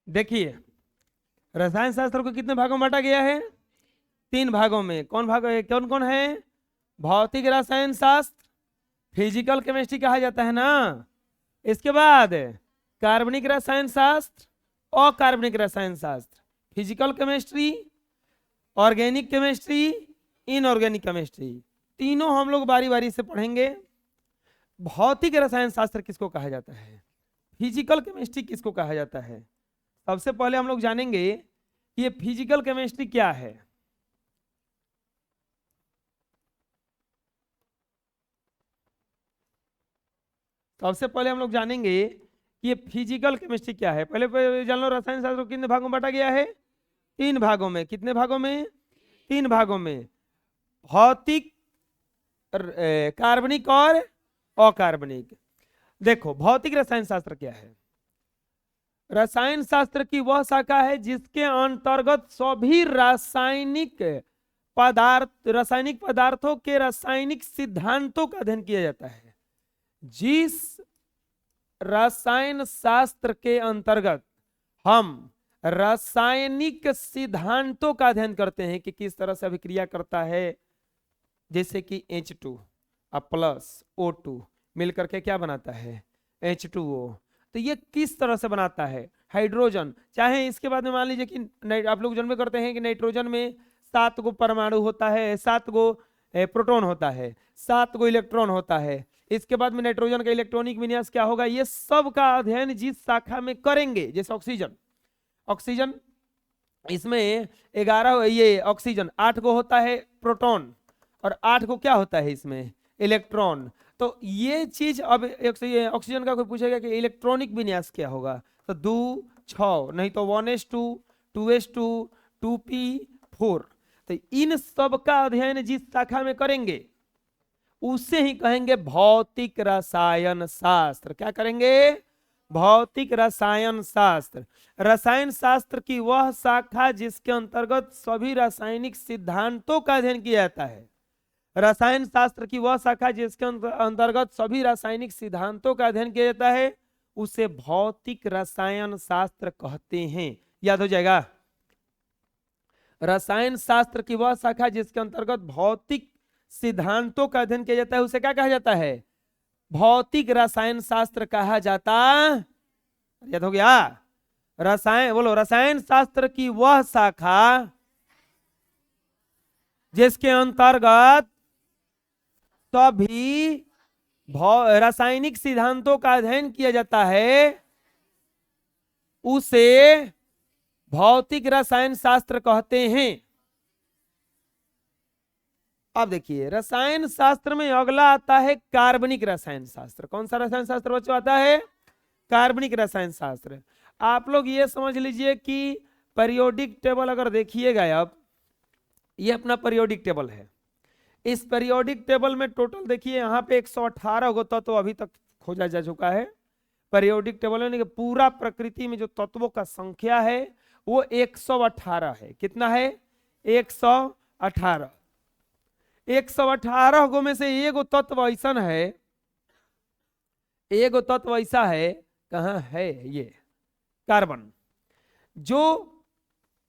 देखिए, रसायन शास्त्र को कितने भागों में बांटा गया है? 3 भागों में। कौन भाग है, कौन कौन है? भौतिक रसायन शास्त्र, फिजिकल केमिस्ट्री कहा जाता है ना। इसके बाद कार्बनिक रसायन शास्त्र, अकार्बनिक रसायन शास्त्र, physical chemistry, organic chemistry, inorganic chemistry. तीनों हम लोग बारी बारी से पढ़ेंगे। भौतिक रसायन शास्त्र किसको कहा जाता है, फिजिकल केमिस्ट्री किसको कहा जाता है? सबसे पहले हम लोग जानेंगे कि ये फिजिकल केमिस्ट्री क्या है। सबसे पहले हम लोग जानेंगे कि ये फिजिकल केमिस्ट्री क्या है। पहले जान लो, रसायन शास्त्र को कितने भागों में बांटा गया है? 3 भागों में। कितने भागों में? 3 भागों में। भौतिक, कार्बनिक और अकार्बनिक। देखो, भौतिक रसायन शास्त्र क्या है? रसायन शास्त्र की वह शाखा है जिसके अंतर्गत सभी रासायनिक पदार्थों के रासायनिक सिद्धांतों का अध्ययन किया जाता है। जिस रसायन शास्त्र के अंतर्गत हम रासायनिक सिद्धांतों का अध्ययन करते हैं कि किस तरह से अभिक्रिया करता है, जैसे कि H2 प्लस O2 मिलकर के क्या बनाता है? H2O। तो ये किस तरह से बनाता है? हाइड्रोजन। चाहे इसके बाद में मान लीजिए कि आप लोग जन्म करते हैं कि नाइट्रोजन में 7 गो परमाणु होता है, 7 गो प्रोटॉन होता है, 7 गो इलेक्ट्रॉन होता है। इसके बाद में नाइट्रोजन का इलेक्ट्रॉनिक विन्यास क्या होगा, ये सब का अध्ययन जिस शाखा में करेंगे। जैसे ऑक्सीजन इसमें 11, ये ऑक्सीजन 8 गो होता है प्रोटॉन, और 8 को क्या होता है इसमें? इलेक्ट्रॉन। तो ये चीज अब ऑक्सीजन का कोई पूछेगा कि इलेक्ट्रॉनिक विन्यास क्या होगा, तो 2 6, नहीं तो 1s2 2s2 2p4। तो इन सब का अध्ययन जिस शाखा में करेंगे उसे ही कहेंगे भौतिक रसायन शास्त्र। क्या करेंगे? भौतिक रसायन शास्त्र। रसायन शास्त्र की वह शाखा जिसके अंतर्गत सभी रासायनिक सिद्धांतों का अध्ययन किया जाता है। रसायन शास्त्र की वह शाखा जिसके अंतर्गत सभी रासायनिक सिद्धांतों का अध्ययन किया जाता है उसे भौतिक रसायन शास्त्र कहते हैं। याद हो जाएगा। रसायन शास्त्र की वह शाखा जिसके अंतर्गत भौतिक सिद्धांतों का अध्ययन किया जाता है उसे क्या कहा जाता है? भौतिक रसायन शास्त्र कहा जाता। याद हो गया। रसायन शास्त्र की वह शाखा जिसके अंतर्गत सभी रासायनिक सिद्धांतों का अध्ययन किया जाता है उसे भौतिक रसायन शास्त्र कहते हैं। अब देखिए, रसायन शास्त्र में अगला आता है कार्बनिक रसायन शास्त्र। कौन सा रसायन शास्त्र बच्चों आता है? कार्बनिक रसायन शास्त्र। आप लोग ये समझ लीजिए कि पीरियोडिक टेबल अगर देखिएगा, अब ये अपना पीरियोडिक टेबल है। इस पीरियोडिक टेबल में टोटल देखिए यहाँ पे 118 गो तत्व अभी तक खोजा जा चुका है। पीरियोडिक टेबल में पूरा प्रकृति में जो तत्वों का संख्या है वो 118 है। कितना है? 118। 118 गो में से एगो तत्व ऐसा है, एगो तत्व ऐसा है, कहाँ है ये? कार्बन, जो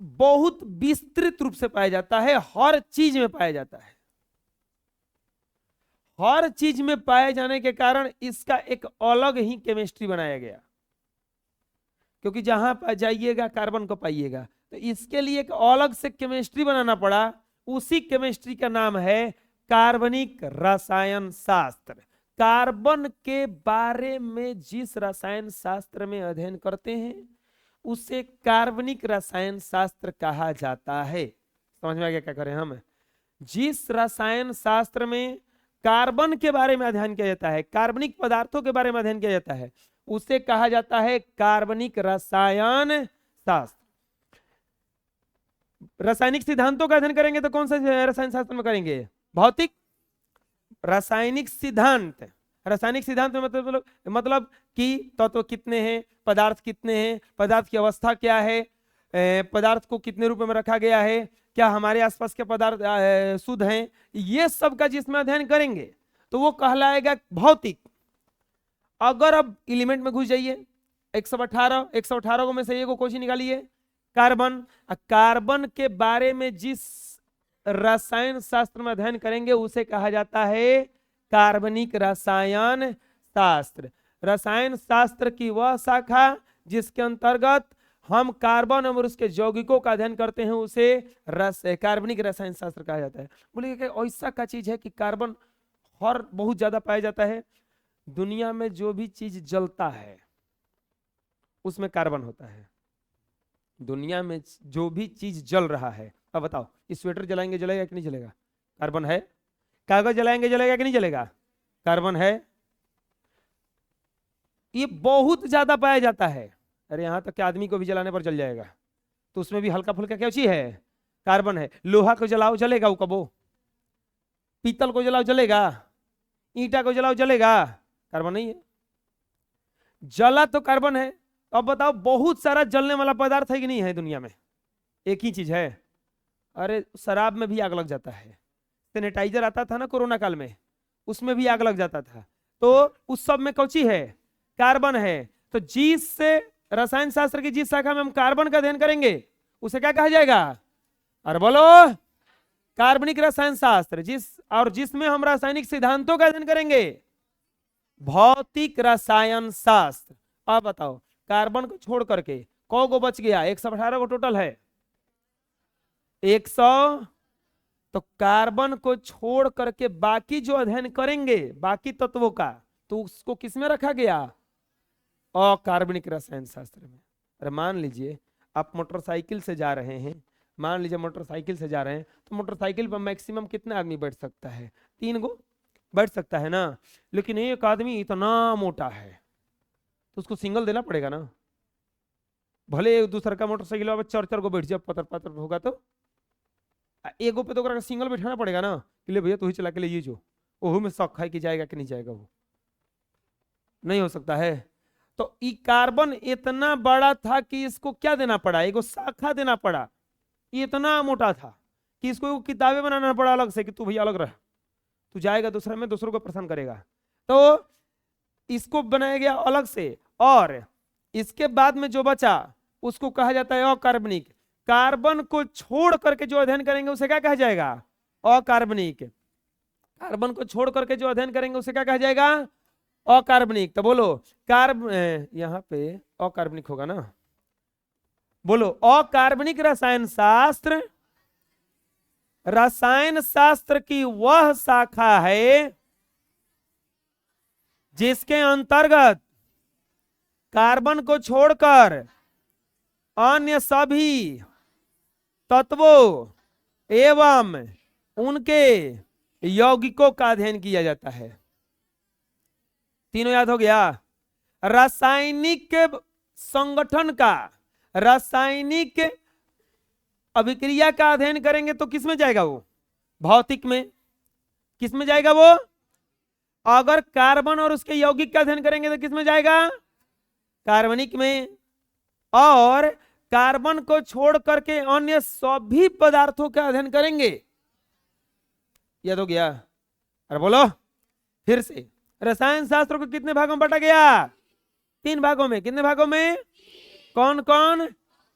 बहुत विस्तृत रूप से पाया जाता है, हर चीज में पाया जाता है। हर चीज में पाए जाने के कारण इसका एक अलग ही केमिस्ट्री बनाया गया, क्योंकि जहां जाइएगा कार्बन को पाइएगा, तो इसके लिए एक अलग से केमिस्ट्री बनाना पड़ा। उसी केमिस्ट्री का नाम है कार्बनिक रसायन शास्त्र। कार्बन के बारे में जिस रसायन शास्त्र में अध्ययन करते हैं उसे कार्बनिक रसायन शास्त्र कहा जाता है। समझ में आ गया क्या करें हम? जिस रसायन शास्त्र में कार्बन के बारे में अध्ययन किया जाता है, कार्बनिक पदार्थों के बारे में अध्ययन किया जाता है, उसे कहा जाता है कार्बनिक रसायन शास्त्र। रासायनिक सिद्धांतों का अध्ययन करेंगे तो कौन सा रसायन शास्त्र में करेंगे? भौतिक रासायनिक सिद्धांत। रासायनिक सिद्धांत में मतलब कि तत्व कितने हैं, पदार्थ कितने हैं, पदार्थ की अवस्था क्या है, पदार्थ को कितने रूप में रखा गया है, क्या हमारे आसपास के पदार्थ शुद्ध हैं, ये सब का जिसमें अध्ययन करेंगे तो वो कहलाएगा भौतिक। अगर अब एलिमेंट में घुस जाइए, 118 में से एगो क्वेश्चन निकालिए। कार्बन, कार्बन के बारे में जिस रसायन शास्त्र में अध्ययन करेंगे उसे कहा जाता है कार्बनिक रसायन शास्त्र। रसायन शास्त्र की वह शाखा जिसके अंतर्गत हम कार्बन और उसके यौगिकों का अध्ययन करते हैं उसे कार्बनिक रसायन शास्त्र कहा जाता है। बोलिए कि ऐसा क्या चीज है कि कार्बन हर बहुत ज्यादा पाया जाता है? दुनिया में जो भी चीज जलता है उसमें कार्बन होता है। दुनिया में जो भी चीज जल रहा है, अब बताओ, स्वेटर जलाएंगे जलेगा कि नहीं जलेगा? कार्बन है। कागज जलाएंगे जलेगा कि नहीं जलेगा? कार्बन है। ये बहुत ज्यादा पाया जाता है। अरे यहां तक कि आदमी को भी जलाने पर जल जाएगा, तो उसमें भी हल्का फुल्का क्या चीज है? कार्बन है। लोहा को जलाओ जलेगा वो कबो? पीतल को जलाओ जलेगा? ईंटा को जलाओ जलेगा? कार्बन नहीं है। जला तो कार्बन है। अब बताओ, बहुत सारा जलने वाला पदार्थ है कि नहीं है दुनिया में? एक ही चीज है। अरे शराब में भी आग लग जाता है। सैनिटाइजर आता था ना कोरोना काल में, उसमें भी आग लग जाता था। तो उस सब में कौची है? कार्बन है। तो जिस रसायन शास्त्र की जिस शाखा में हम कार्बन का अध्ययन करेंगे उसे क्या कहा जाएगा? अरे बोलो, कार्बनिक रसायन शास्त्र। जिसमें हम रासायनिक सिद्धांतों का अध्ययन करेंगे भौतिक रसायन शास्त्र। अब बताओ, कार्बन को छोड़ करके कौ गो बच गया? 118 को टोटल है 100। तो कार्बन को छोड़ करके बाकी जो अध्ययन करेंगे बाकी तत्वों का, तो उसको किसमें रखा गया? अकार्बनिक रसायन शास्त्र में। अरे मान लीजिए आप मोटरसाइकिल से जा रहे हैं, मान लीजिए मोटरसाइकिल से जा रहे हैं, तो मोटरसाइकिल पर मैक्सिमम कितने आदमी बैठ सकता है? 3 गो बैठ सकता है ना। लेकिन एक आदमी इतना मोटा है तो उसको सिंगल देना पड़ेगा ना। भले एक दूसरा का मोटरसाइकिल चार चार गो बैठ जाए, पतर पतर होगा तो एगो पे तो सिंगल बैठाना पड़ेगा ना कि ले भैया तू ही चला के लिए जो। ओहो में शक है कि जाएगा कि नहीं जाएगा, वो नहीं हो सकता है। तो ई कार्बन इतना बड़ा था कि इसको क्या देना पड़ा? एगो शाखा देना पड़ा। इतना मोटा था कि इसको किताबें बनाना पड़ा अलग से कि तू भैया अलग रह, तू जाएगा दूसरे में, दूसरों को परेशान करेगा। तो इसको बनाया गया अलग से। और इसके बाद में जो बचा उसको कहा जाता है अकार्बनिक। कार्बन को छोड़ करके जो अध्ययन करेंगे उसे क्या कहा जाएगा? अकार्बनिक। कार्बन को छोड़ करके जो अध्ययन करेंगे उसे क्या कहा जाएगा? अकार्बनिक। तो बोलो यहां पे अकार्बनिक होगा ना। बोलो, अकार्बनिक रसायन शास्त्र रसायन शास्त्र की वह शाखा है जिसके अंतर्गत कार्बन को छोड़कर अन्य सभी तत्वों एवं उनके यौगिकों का अध्ययन किया जाता है। तीनों याद हो गया? रासायनिक संगठन का, रासायनिक अभिक्रिया का अध्ययन करेंगे तो किसमें जाएगा वो? भौतिक में। किसमें जाएगा वो? अगर कार्बन और उसके यौगिक का अध्ययन करेंगे तो किसमें जाएगा? कार्बनिक में। और कार्बन को छोड़ करके अन्य सभी पदार्थों का अध्ययन करेंगे। याद हो गया? अरे बोलो फिर से। रसायन शास्त्र को कितने भागों में बांटा गया? 3 भागों में। कितने भागों में? कौन कौन?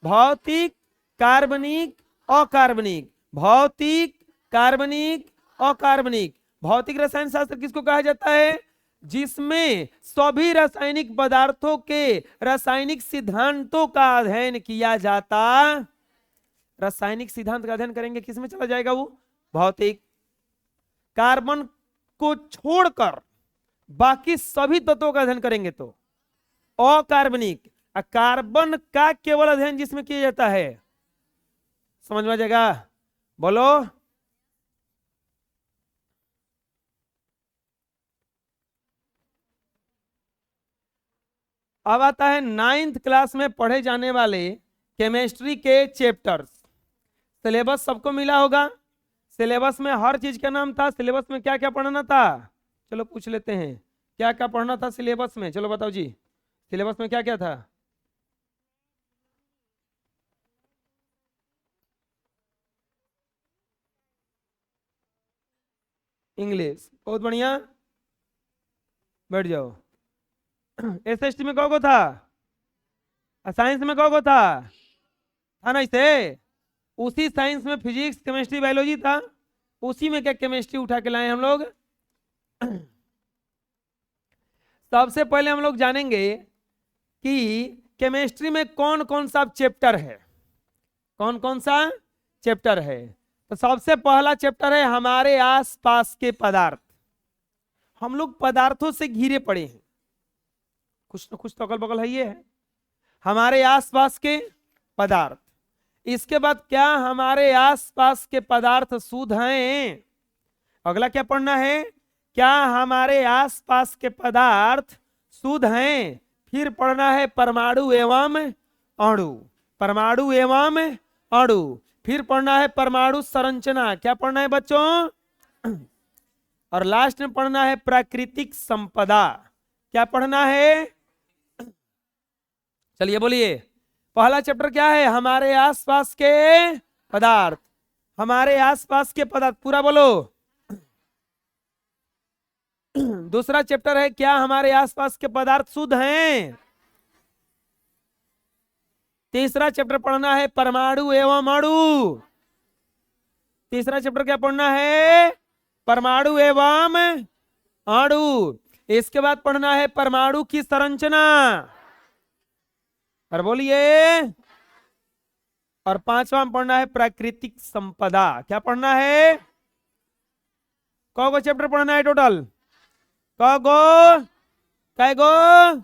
भौतिक, कार्बनिक, अकार्बनिक। भौतिक, कार्बनिक, अकार्बनिक। भौतिक रसायन शास्त्र किसको कहा जाता है? जिसमें सभी रासायनिक पदार्थों के रासायनिक सिद्धांतों का अध्ययन किया जाता। रासायनिक सिद्धांत का अध्ययन करेंगे किसमें चला जाएगा वो? भौतिक। कार्बन को छोड़कर बाकी सभी तत्वों का अध्ययन करेंगे तो अकार्बनिक। कार्बन का केवल अध्ययन जिसमें किया जाता है। समझ में आ जाएगा? बोलो। अब आता है 9th क्लास में पढ़े जाने वाले केमिस्ट्री के चैप्टर्स। सिलेबस सबको मिला होगा। सिलेबस में हर चीज का नाम था। सिलेबस में क्या क्या पढ़ना था? चलो पूछ लेते हैं, क्या क्या पढ़ना था सिलेबस में? चलो बताओ जी, सिलेबस में क्या क्या था? इंग्लिश, बहुत बढ़िया, बैठ जाओ। एसएसटी में कौन को था? साइंस में कौन था ना इसे, उसी साइंस में फिजिक्स केमिस्ट्री बायोलॉजी था, उसी में क्या केमिस्ट्री उठा के लाए हम लोग। सबसे पहले हम लोग जानेंगे कि केमिस्ट्री में कौन कौन सा चैप्टर है, कौन कौन सा चैप्टर है। तो सबसे पहला चैप्टर है हमारे आसपास के पदार्थ। हम लोग पदार्थों से घिरे पड़े हैं, कुछ ना कुछ तो अगल बगल है, ये है हमारे आसपास के पदार्थ। इसके बाद क्या हमारे आसपास के पदार्थ शुद्ध हैं, अगला क्या पढ़ना है, क्या हमारे आसपास के पदार्थ शुद्ध हैं। फिर पढ़ना है परमाणु एवं अणु, परमाणु एवं अणु। फिर पढ़ना है परमाणु संरचना, क्या पढ़ना है बच्चों, और लास्ट में पढ़ना है प्राकृतिक संपदा। क्या पढ़ना है, चलिए बोलिए। पहला चैप्टर क्या है, हमारे आसपास के पदार्थ, हमारे आसपास के पदार्थ, पूरा बोलो। दूसरा चैप्टर है क्या हमारे आसपास के पदार्थ शुद्ध हैं। तीसरा चैप्टर पढ़ना है परमाणु एवं अणु। तीसरा चैप्टर क्या पढ़ना है, परमाणु एवं अणु। इसके बाद पढ़ना है परमाणु की संरचना, और बोलिए। और पांचवा पढ़ना है प्राकृतिक संपदा। क्या पढ़ना है, कौ चैप्टर पढ़ना है टोटल, कै गो।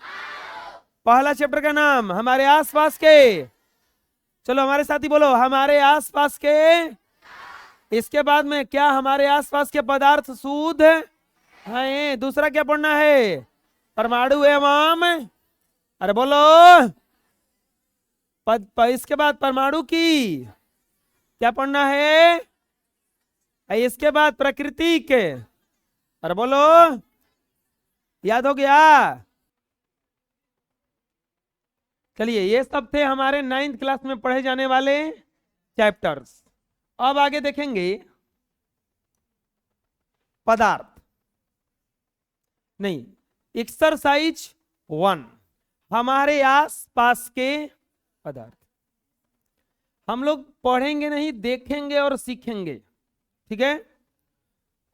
पहला चैप्टर का नाम हमारे आसपास के, चलो हमारे साथी बोलो, हमारे आसपास के। इसके बाद में क्या हमारे आसपास के पदार्थ शुद्ध हैं। दूसरा क्या पढ़ना है, परमाणु एवं, अरे बोलो, इसके बाद परमाणु की क्या पढ़ना है, इसके बाद प्रकृति के, अरे बोलो, याद हो गया। चलिए ये सब थे हमारे 9th क्लास में पढ़े जाने वाले चैप्टर्स। अब आगे देखेंगे पदार्थ, नहीं, एक्सरसाइज 1, हमारे आसपास के पदार्थ। हम लोग पढ़ेंगे नहीं, देखेंगे और सीखेंगे, ठीक है।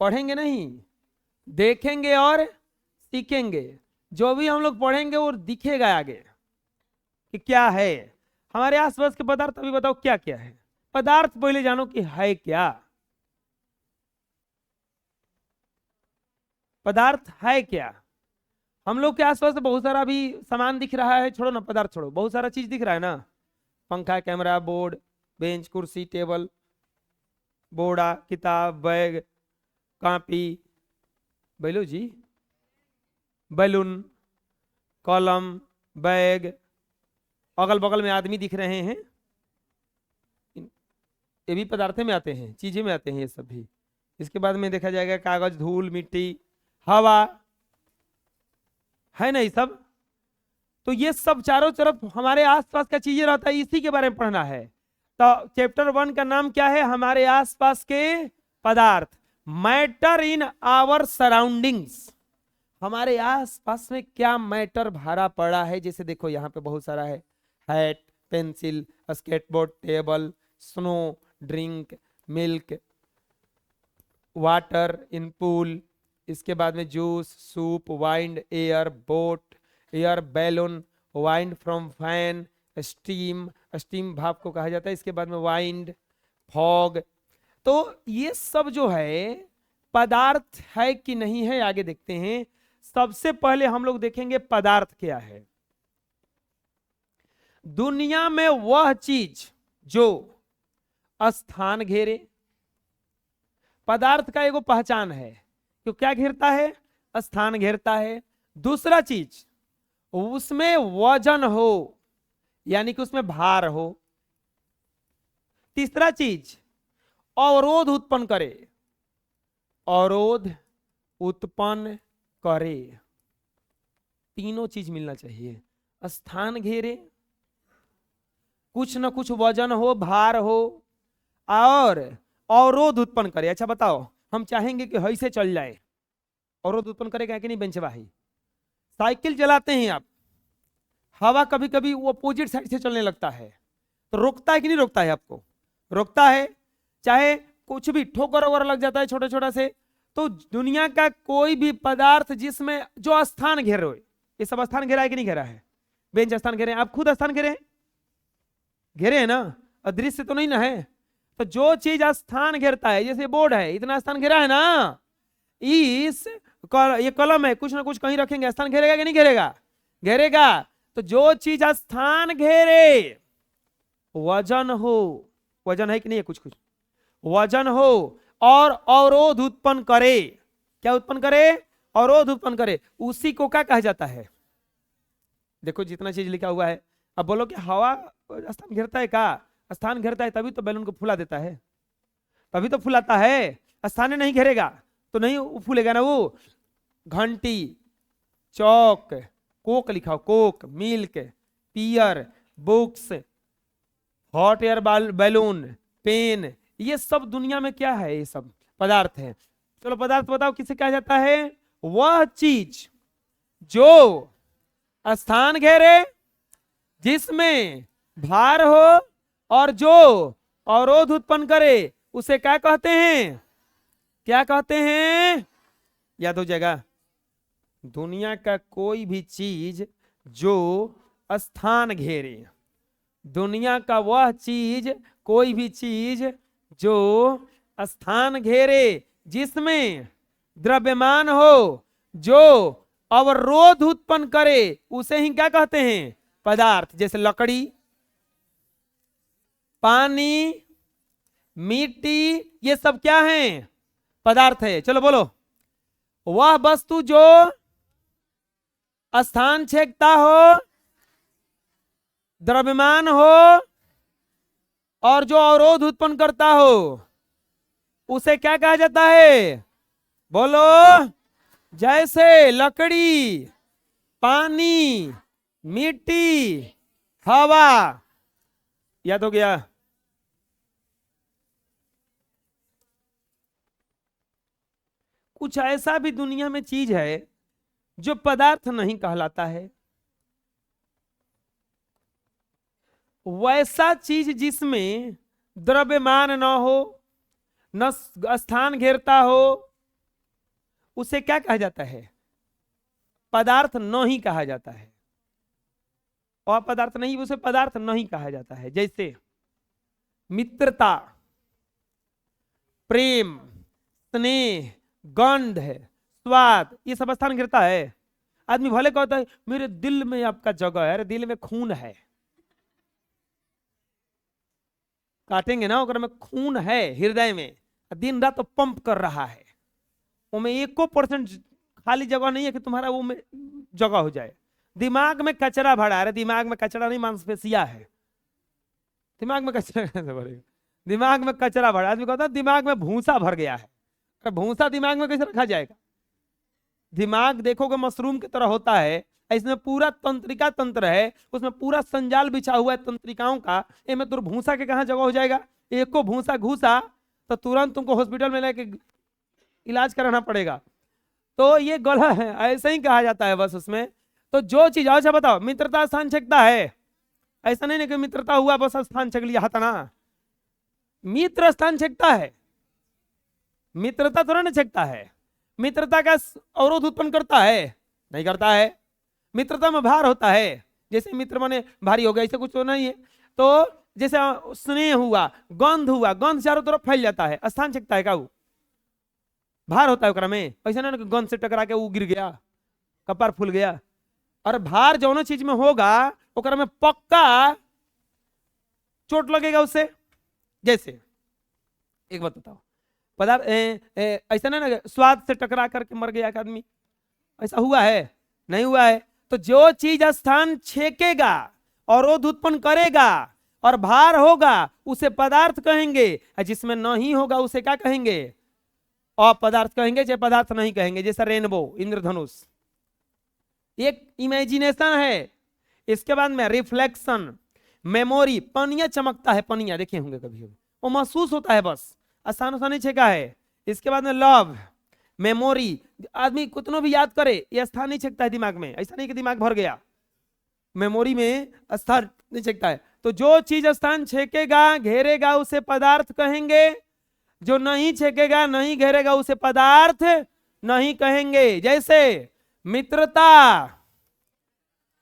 पढ़ेंगे नहीं, देखेंगे और सीखेंगे। जो भी हम लोग पढ़ेंगे वो दिखेगा आगे कि क्या है हमारे आसपास के पदार्थ। अभी बताओ क्या क्या है पदार्थ, पहले जानो कि है क्या पदार्थ, है क्या। हम लोग के आसपास तो बहुत सारा भी सामान दिख रहा है, छोड़ो ना पदार्थ छोड़ो, बहुत सारा चीज दिख रहा है ना, पंखा, कैमरा, बोर्ड, बेंच, कुर्सी, टेबल, बोर्डा, किताब, bag, copy, biology, balloon, column, bag, अगल बगल में आदमी दिख रहे हैं, ये भी पदार्थ में आते हैं, चीजें में आते हैं ये सब भी। इसके बाद में देखा जाएगा कागज, धूल, मिट्टी, हवा, है ना ये सब। तो ये सब चारों तरफ हमारे आसपास का चीजें रहता है, इसी के बारे में पढ़ना है। तो चैप्टर 1 का नाम क्या है, हमारे आसपास के पदार्थ, मैटर इन आवर सराउंडिंग्स। हमारे आसपास में क्या मैटर भरा पड़ा है, जैसे देखो यहाँ पे बहुत सारा है, hat, pencil, skateboard, table, snow, drink, milk, water in pool, इसके बाद में juice, soup, wine, air, boat, air balloon, wine from fan, steam, steam भाप को कहा जाता है, इसके बाद में वाइंड, फॉग। तो ये सब जो है पदार्थ है कि नहीं है, आगे देखते हैं। सबसे पहले हम लोग देखेंगे पदार्थ क्या है। दुनिया में वह चीज जो स्थान घेरे, पदार्थ का एगो पहचान है, तो क्या घेरता है, स्थान घेरता है। दूसरा चीज, उसमें वजन हो, यानी कि उसमें भार हो। तीसरा चीज, अवरोध उत्पन्न करे, अवरोध उत्पन्न करे। तीनों चीज मिलना चाहिए, स्थान घेरे, कुछ न कुछ वजन हो, भार हो, और अवरोध उत्पन्न करे। अच्छा बताओ, हम चाहेंगे कि हई से चल जाए, अवरोध उत्पन्न करेगा कि नहीं बेंचवा है। साइकिल चलाते हैं आप, हवा कभी कभी वो अपोजिट साइड से चलने लगता है, तो रोकता है कि नहीं रोकता है? आपको रोकता है। चाहे कुछ भी ठोकर वगैरह लग जाता है छोटा छोटा से, तो दुनिया का कोई भी पदार्थ जिसमें जो स्थान घेरे हुए, ये सब स्थान घेरा है कि नहीं घेरा है? बेंच स्थान घेरे हैं, आप खुद स्थान घेरे हैं, घेरे हैं ना, अदृश्य तो नहीं ना है। तो जो चीज स्थान घेरता है, जैसे बोर्ड है, इतना स्थान घेरा है ना, ये कलम है, कुछ ना कुछ कहीं रखेंगे, स्थान घेरेगा कि नहीं घेरेगा? घेरेगा। तो जो चीज स्थान घेरे, वजन हो, वजन है कि नहीं है? कुछ कुछ वजन हो और अवरोध उत्पन्न करे, क्या उत्पन्न करे? अवरोध उत्पन्न करे, उसी को क्या कहा जाता है? देखो जितना चीज लिखा हुआ है। अब बोलो कि हवा स्थान घेरता है? का स्थान घेरता है, तभी तो बैलून को फुला देता है, तभी तो फुलाता है। स्थान नहीं घेरेगा तो नहीं फूलेगा ना वो। घंटी, चौक, कोक लिखा हो, coke, milk, pear, books, hot air balloon, pen, ये सब दुनिया में क्या है? ये सब पदार्थ है। चलो पदार्थ बताओ किसे कहा जाता है? वह चीज जो स्थान घेरे, जिसमें भार हो और जो अवरोध उत्पन्न करे, उसे क्या कहते हैं? क्या कहते हैं? याद हो जाएगा। दुनिया का कोई भी चीज जो स्थान घेरे, दुनिया का वह चीज, कोई भी चीज जो स्थान घेरे, जिसमें द्रव्यमान हो, जो अवरोध उत्पन्न करे, उसे ही क्या कहते हैं? पदार्थ। जैसे लकड़ी, पानी, मिट्टी, ये सब क्या है? पदार्थ है। चलो बोलो, वह वस्तु जो स्थान छेदता हो, द्रव्यमान हो और जो अवरोध उत्पन्न करता हो, उसे क्या कहा जाता है? बोलो। जैसे लकड़ी, पानी, मिट्टी, हवा। याद हो गया? कुछ ऐसा भी दुनिया में चीज है जो पदार्थ नहीं कहलाता है। वैसा चीज जिसमें द्रव्यमान न हो, न स्थान घेरता हो, उसे क्या कहा जाता है? पदार्थ नहीं कहा जाता है। और पदार्थ नहीं, उसे पदार्थ नहीं कहा जाता है। जैसे मित्रता, प्रेम, स्नेह, गंध है, स्वाद, ये सब स्थान घेरता है। आदमी भले कहता है मेरे दिल में आपका जगह है, अरे दिल में खून है, काटेंगे ना, अगर में खून है हृदय में, दिन रात तो पंप कर रहा है, उसमें 1% खाली जगह नहीं है कि तुम्हारा वो में जगह हो जाए। दिमाग में कचरा भरा है, दिमाग में कचरा नहीं, मांसपेशिया है। दिमाग में कचरा कैसे भरेगा? दिमाग में कचरा भरा, आदमी कहता है दिमाग में भूसा भर गया है। भूसा दिमाग में कैसे रखा जाएगा? दिमाग देखोगे मशरूम की तरह होता है, इसमें पूरा तंत्रिका तंत्र है, उसमें पूरा संजाल बिछा हुआ है तंत्रिकाओं का। इसमें तो भूसा के कहाँ जगह हो जाएगा? एक को भूसा घुसा तो तुरंत तुमको हॉस्पिटल में लेके इलाज कराना पड़ेगा। तो ये गलत है, ऐसा ही कहा जाता है बस उसमें। तो जो चीज, अच्छा बताओ, मित्रता स्थान छेदता है? ऐसा नहीं कि मित्रता हुआ बस स्थान छेद लिया, हतना। मित्र स्थान छेदता है, मित्रता थोड़ा ना छेदता है। मित्रता का अवरोध उत्पन्न करता है? नहीं करता है। मित्रता में भार होता है, जैसे मित्र माने भारी हो गया, ऐसे कुछ तो नहीं है। तो जैसे स्नेह हुआ, गंध हुआ, गंध चारों तरफ फैल जाता है, स्थान छेदता है का? वो भार होता है में। ऐसा ना गंध से टकरा के वो गिर गया, कपार फूल गया। और भार जो चीज में होगा ओकरा में पक्का चोट लगेगा उससे। जैसे एक बात बताओ, पदार्थ ऐसा ना स्वाद से टकरा करके मर गया एक आदमी, ऐसा हुआ है? नहीं हुआ है। तो जो चीज स्थान छेकेगा, अवरोध उत्पन्न करेगा और भार होगा, उसे पदार्थ कहेंगे। जिसमें नहीं होगा उसे क्या कहेंगे? अपदार्थ कहेंगे, चाहे पदार्थ नहीं कहेंगे। जैसा रेनबो, इंद्रधनुष, एक इमेजिनेशन है। इसके बाद में रिफ्लेक्शन, मेमोरी, पनिया चमकता है, पनिया देखे होंगे कभी, वो महसूस होता है, बस आसान आसान नहीं छेका है। इसके बाद में लव, मेमोरी, आदमी कितनों भी याद करे, ये स्थान नहीं छेकता है दिमाग में। ऐसा नहीं कि दिमाग भर गया, मेमोरी में स्थान नहीं छेकता है। तो जो चीज स्थान छेकेगा घेरेगा उसे पदार्थ कहेंगे, जो नहीं छेकेगा नहीं घेरेगा उसे पदार्थ नहीं कहेंगे। जैसे मित्रता,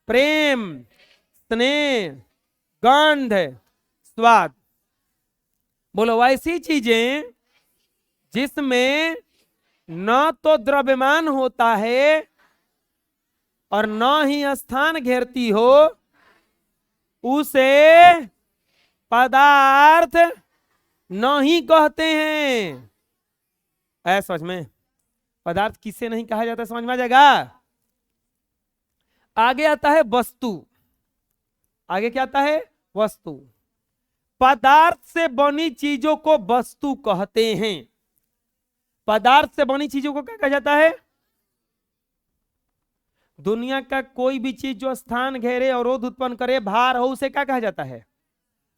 प्रेम, स्नेह, गंध, स्वाद। बोलो वैसी चीजें जिसमें न तो द्रव्यमान होता है और न ही स्थान घेरती हो उसे पदार्थ नहीं कहते हैं। ऐ समझ में, पदार्थ किसे नहीं कहा जाता समझ में आ जाएगा। आगे आता है वस्तु। आगे क्या आता है? वस्तु। पदार्थ से बनी चीजों को वस्तु कहते हैं। पदार्थ से बनी चीजों को क्या कहा जाता है? दुनिया का कोई भी चीज जो स्थान घेरे, अवरोध उत्पन्न करे, भार हो, उसे क्या कहा जाता है?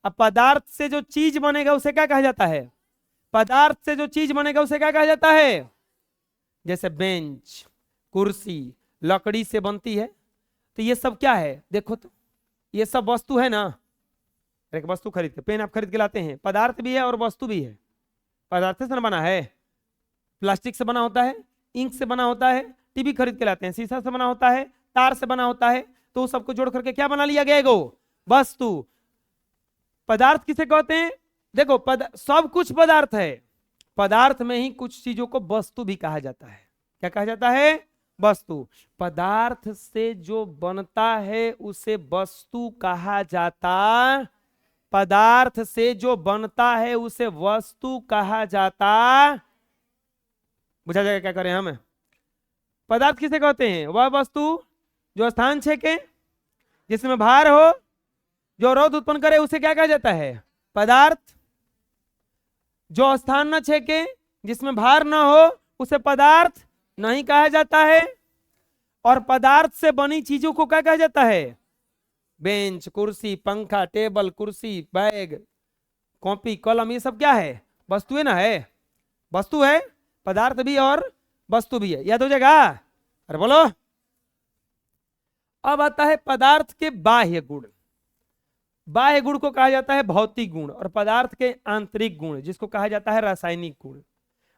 अब पदार्थ से जो चीज बनेगा उसे क्या कहा जाता है? पदार्थ से जो चीज बनेगा उसे क्या कहा जाता है? जैसे बेंच, कुर्सी लकड़ी से बनती है, तो ये सब क्या है? देखो तो ये सब वस्तु है ना। एक वस्तु खरीद के, पेन आप खरीद के लाते हैं, पदार्थ भी है और वस्तु भी है। पदार्थ से बना है, प्लास्टिक से बना होता है, इंक से बना होता है, टीवी खरीद के लाते हैं, शीशा से बना होता है, तार से बना होता है। तो सबको जोड़ करके क्या बना लिया गया? एगो वस्तु। पदार्थ किसे कहते हैं? देखो सब कुछ पदार्थ है, पदार्थ में ही कुछ चीजों को वस्तु भी कहा जाता है। क्या कहा जाता है? वस्तु। पदार्थ से जो बनता है उसे वस्तु कहा जाता, पदार्थ से जो बनता है उसे वस्तु कहा जाता। बुझा जाएगा क्या करें हम? पदार्थ किसे कहते हैं? वह वस्तु जो स्थान छेके, जिसमें भार हो, जो अवरोध उत्पन्न करे, उसे क्या कहा जाता है? पदार्थ। जो स्थान न छेके, जिसमें भार न हो, उसे पदार्थ नहीं कहा जाता है। और पदार्थ से बनी चीजों को क्या कहा जाता है? बेंच, कुर्सी, पंखा, टेबल, कुर्सी, बैग, कॉपी, कलम, ये सब क्या है? वस्तु है ना। है, वस्तु है, पदार्थ भी और वस्तु भी है। याद हो जाएगा? अरे बोलो। अब आता है पदार्थ के बाह्य गुण। बाह्य गुण को कहा जाता है भौतिक गुण, और पदार्थ के आंतरिक गुण जिसको कहा जाता है रासायनिक गुण।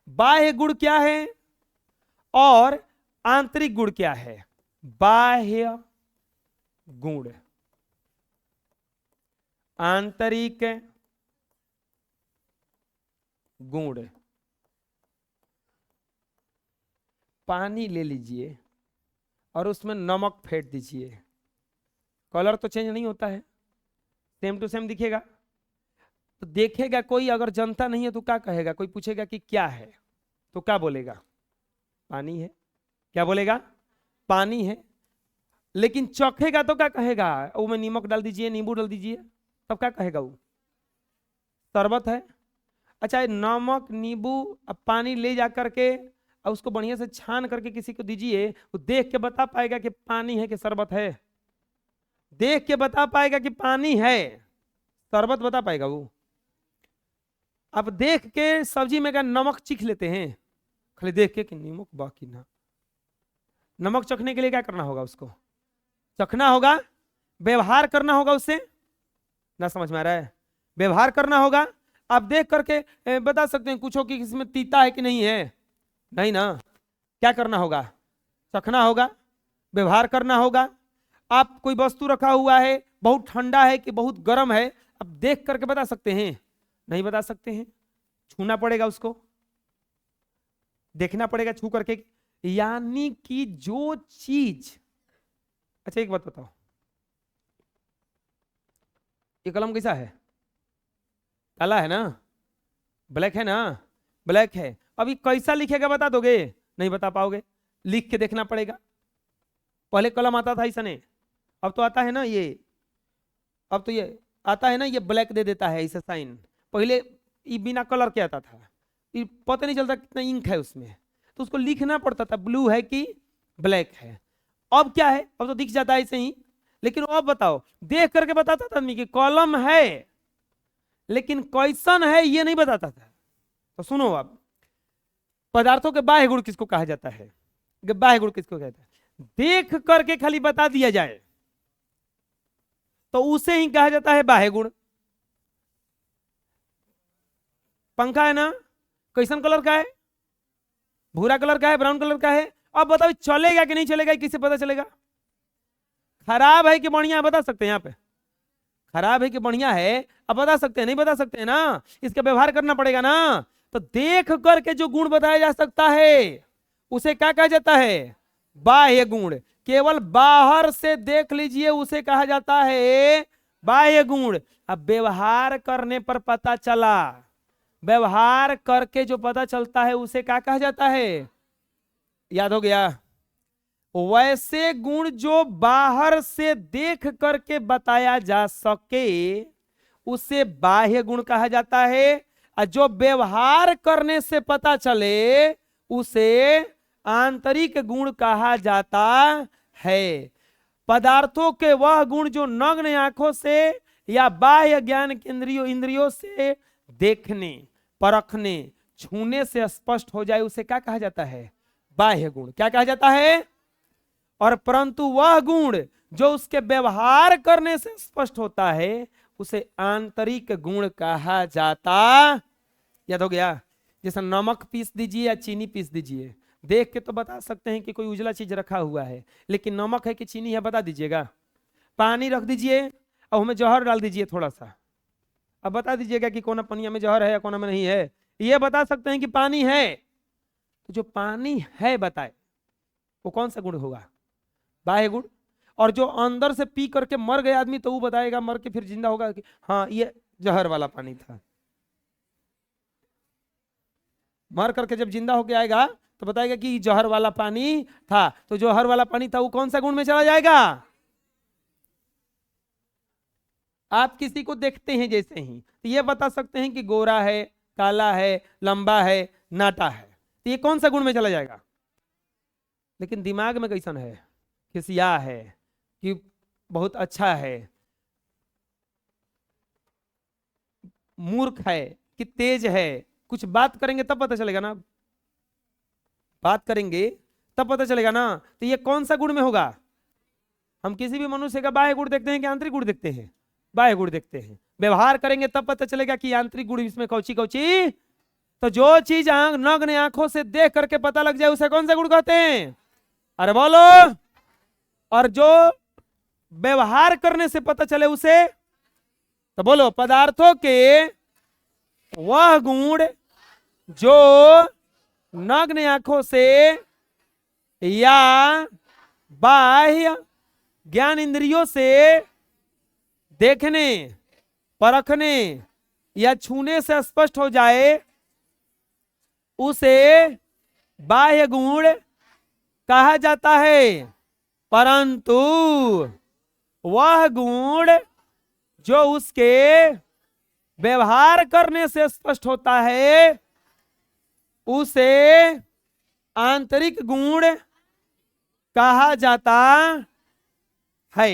बाह्य गुण क्या है और आंतरिक गुण क्या है? बाह्य गुण, आंतरिक गुण। पानी ले लीजिए और उसमें नमक फेंट दीजिए, कलर तो चेंज नहीं होता है, सेम टू सेम दिखेगा। तो देखेगा कोई, अगर जनता नहीं है तो क्या कहेगा? कोई पूछेगा कि क्या है, तो क्या बोलेगा? पानी है। क्या बोलेगा? पानी है। लेकिन चखेगा तो क्या कहेगा? वो में नमक डाल दीजिए, नींबू डाल दीजिए, तब क्या कहेगा? वो शरबत है। अच्छा, नमक, नींबू, अब पानी ले जा करके और उसको बढ़िया से छान करके किसी को दीजिए, वो देख के बता पाएगा कि पानी है कि शरबत है? देख के बता पाएगा कि पानी है, शरबत बता पाएगा वो? अब देख के सब्जी में क्या नमक चीख लेते हैं, खाली देख के कि नमक बाकी ना। नमक चखने के लिए क्या करना होगा? उसको चखना होगा, व्यवहार करना होगा उससे। ना समझ में आ रहा है? व्यवहार करना होगा। आप देख करके बता सकते हैं, पूछो कि इसमें तीता है कि नहीं है? नहीं ना। क्या करना होगा? चखना होगा, व्यवहार करना होगा। आप कोई वस्तु रखा हुआ है, बहुत ठंडा है कि बहुत गर्म है, अब देख करके बता सकते हैं? नहीं बता सकते हैं। छूना पड़ेगा, उसको देखना पड़ेगा छू करके। यानी कि जो चीज, अच्छा एक बात बताओ, ये कलम कैसा है? काला है ना? ब्लैक है ना? ब्लैक है। अभी कैसा लिखेगा बता दोगे? नहीं बता पाओगे, लिख के देखना पड़ेगा। पहले कलम आता था ऐसा नहीं, अब तो आता है ना ये, अब तो ये आता है ना, ये ब्लैक दे देता है इसे साइन। पहले ये बिना कलर के आता था, ये पता नहीं चलता कितना इंक है उसमें, तो उसको लिखना पड़ता था ब्लू है कि ब्लैक है। अब क्या है? अब तो दिख जाता है ऐसे ही। लेकिन अब बताओ, देख करके बताता था आदमी कि कलम है, लेकिन कैसन है ये नहीं बताता था। तो सुनो, अब पदार्थों के बाह्य गुण किसको कहा जाता है? बाह्य गुण किसको कहता है? देख करके खाली बता दिया जाए, तो उसे ही कहा जाता है बाह्य गुण। पंखा है ना, कैसन कलर का है? भूरा कलर का है, ब्राउन कलर का है। अब बताओ चलेगा कि नहीं चलेगा, किससे पता चलेगा? खराब है कि बढ़िया है, बता सकते हैं यहाँ पे? खराब है कि बढ़िया है अब बता सकते हैं? नहीं बता सकते हैं ना, इसका व्यवहार करना पड़ेगा ना। तो देख करके जो गुण बताया जा सकता है उसे क्या कहा जाता है? बाह्य गुण। केवल बाहर से देख लीजिए उसे कहा जाता है बाह्य गुण। अब व्यवहार करने पर पता चला, व्यवहार करके जो पता चलता है उसे क्या कहा जाता है? याद हो गया? वैसे गुण जो बाहर से देख करके बताया जा सके उसे बाह्य गुण कहा जाता है, और जो व्यवहार करने से पता चले उसे आंतरिक गुण कहा जाता है। पदार्थों के वह गुण जो नग्न आंखों से या बाह्य ज्ञान केंद्रियों इंद्रियों से देखने, परखने, छूने से स्पष्ट हो जाए उसे क्या कहा जाता है? बाह्य गुण। क्या कहा जाता है? और परंतु वह गुण जो उसके व्यवहार करने से स्पष्ट होता है उसे आंतरिक गुण कहा जाता। याद हो गया? जैसा नमक पीस दीजिए या चीनी पीस दीजिए, देख के तो बता सकते हैं कि कोई उजला चीज रखा हुआ है, लेकिन नमक है कि चीनी है बता दीजिएगा? पानी रख दीजिए और उसमें जहर डाल दीजिए थोड़ा सा, अब बता दीजिएगा कि कोना पनिया में जहर है या कोना में नहीं है? ये बता सकते हैं कि पानी है। तो जो पानी है बताए वो कौन सा गुण होगा? बाह्य गुण। और जो अंदर से पी करके मर गया आदमी तो वो बताएगा, मर के फिर जिंदा होगा कि हाँ ये जहर वाला पानी था। मर करके जब जिंदा होके आएगा तो बताएगा कि जहर वाला पानी था। तो जहर वाला पानी था वो कौन सा गुण में चला जाएगा? आप किसी को देखते हैं जैसे ही तो ये बता सकते हैं कि गोरा है, काला है, लंबा है, नाटा है, तो ये कौन सा गुण में चला जाएगा? लेकिन दिमाग में कैसन है? खिसिया है कि बहुत अच्छा है, मूर्ख है कि तेज है, कुछ बात करेंगे तब पता चलेगा ना, बात करेंगे तब पता चलेगा ना। तो ये कौन सा गुण में होगा? हम किसी भी मनुष्य का बाह्य गुण देखते हैं कि आंतरिक गुण देखते हैं? बाह्य गुण देखते हैं। व्यवहार करेंगे तब पता चलेगा कि आंतरिक गुण इसमें कौची कौची। तो जो चीज नग्न आंखों से देख करके पता लग जाए उसे कौन सा गुण कहते हैं? अरे बोलो। और जो व्यवहार करने से पता चले उसे, तो बोलो पदार्थों के वह गुण जो नग्न आंखों से या बाह्य ज्ञान इंद्रियों से देखने, परखने या छूने से स्पष्ट हो जाए उसे बाह्य गुण कहा जाता है। परंतु वह गुण जो उसके व्यवहार करने से स्पष्ट होता है उसे आंतरिक गुण कहा जाता है।